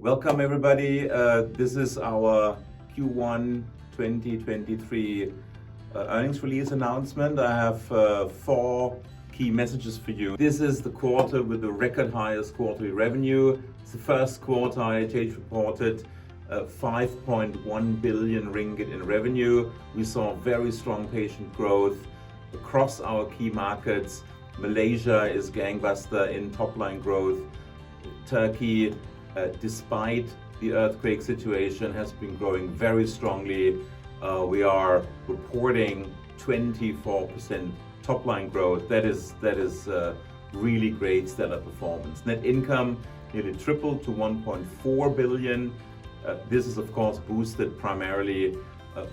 Welcome everybody. This is our Q1 2023 earnings release announcement. I have 4 key messages for you. This is the quarter with the record highest quarterly revenue. It's the first quarter IHH reported 5.1 billion ringgit in revenue. We saw very strong patient growth across our key markets. Malaysia is gangbuster in top line growth. Turkey, despite the earthquake situation, has been growing very strongly. We are reporting 24% top line growth. That is really great, stellar performance. Net income nearly tripled to 1.4 billion. This is of course boosted primarily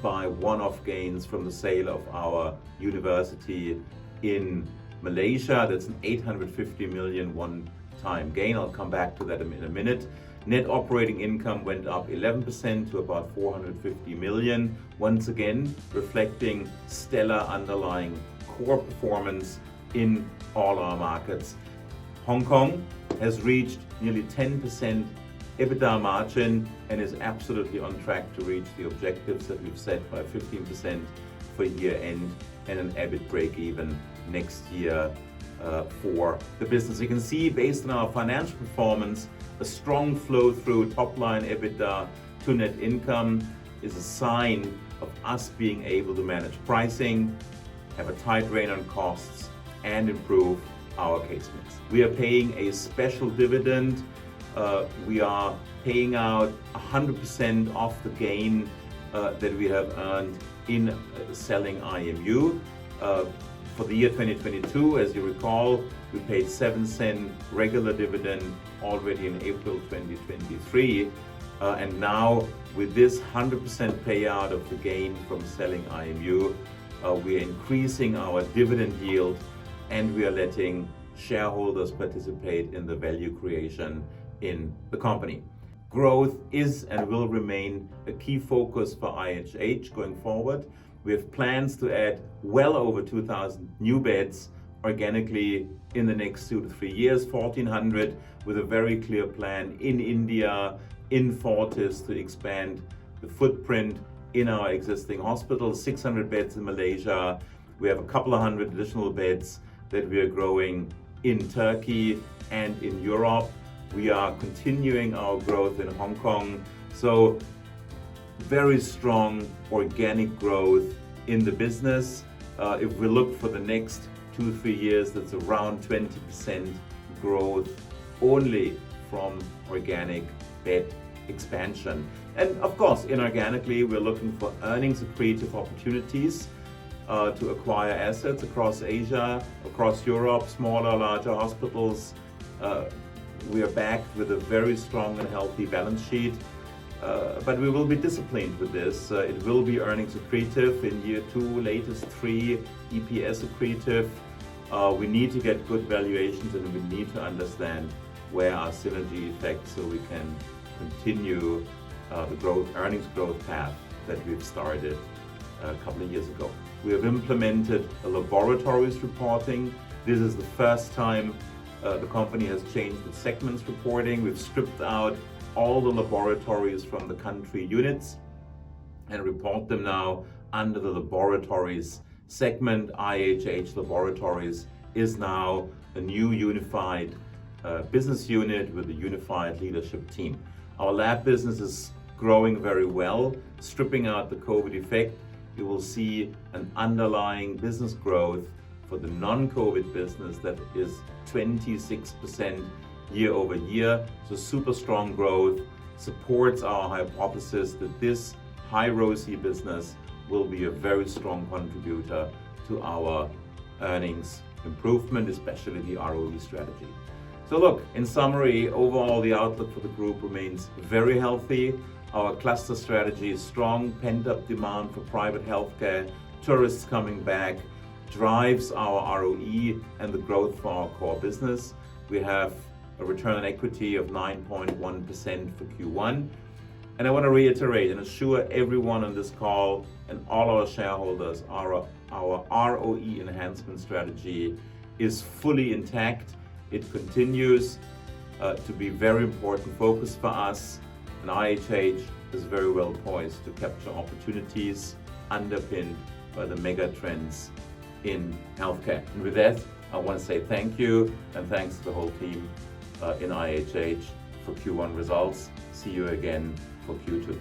by one-off gains from the sale of our university in Malaysia. That's an 850 million one-time gain. I'll come back to that in a minute. Net operating income went up 11% to about 450 million. Once again, reflecting stellar underlying core performance in all our markets. Hong Kong has reached nearly 10% EBITDA margin and is absolutely on track to reach the objectives that we've set by 15% for year end and an EBIT break even next year for the business. You can see, based on our financial performance, a strong flow through top line EBITDA to net income is a sign of us being able to manage pricing, have a tight rein on costs, and improve our case mix. We are paying a special dividend. We are paying out 100% of the gain that we have earned in selling IMU. For the year 2022, as you recall, we paid 7-cent regular dividend already in April 2023. And now with this 100% payout of the gain from selling IMU, we are increasing our dividend yield and we are letting shareholders participate in the value creation in the company. Growth is and will remain a key focus for IHH going forward. We have plans to add well over 2,000 new beds organically in the next 2 to 3 years, 1,400 with a very clear plan in India, in Fortis to expand the footprint in our existing hospitals, 600 beds in Malaysia. We have a couple of hundred additional beds that we are growing in Turkey and in Europe. We are continuing our growth in Hong Kong. So very strong organic growth in the business. If we look for the next 2-3 years, that's around 20% growth only from organic bed expansion. And of course, inorganically, we're looking for earnings accretive opportunities to acquire assets across Asia, across Europe, smaller, larger hospitals. We are backed with a very strong and healthy balance sheet. But we will be disciplined with this. It will be earnings accretive in year 2, latest 3, EPS accretive. We need to get good valuations and we need to understand where are synergy effects so we can continue the earnings growth path that we've started a couple of years ago. We have implemented a laboratories reporting. This is the first time the company has changed its segments reporting. We've stripped out all the laboratories from the country units and report them now under the laboratories segment. IHH Laboratories is now a new unified business unit with a unified leadership team. Our lab business is growing very well. Stripping out the COVID effect, you will see an underlying business growth for the non-COVID business that is 26% year over year. So super strong growth supports our hypothesis that this high ROCE business will be a very strong contributor to our earnings improvement, especially the ROE strategy. So look, in summary, overall the outlook for the group remains very healthy. Our cluster strategy is strong. Pent-up demand for private healthcare, tourists coming back, drives our ROE and the growth for our core business. We have a return on equity of 9.1% for Q1. And I want to reiterate and assure everyone on this call and all our shareholders, our ROE enhancement strategy is fully intact. It continues. to be very important focus for us, and IHH is very well poised to capture opportunities underpinned by the mega trends in healthcare. And with that, I want to say thank you, and thanks to the whole team in IHH for Q1 results. See you again for Q2.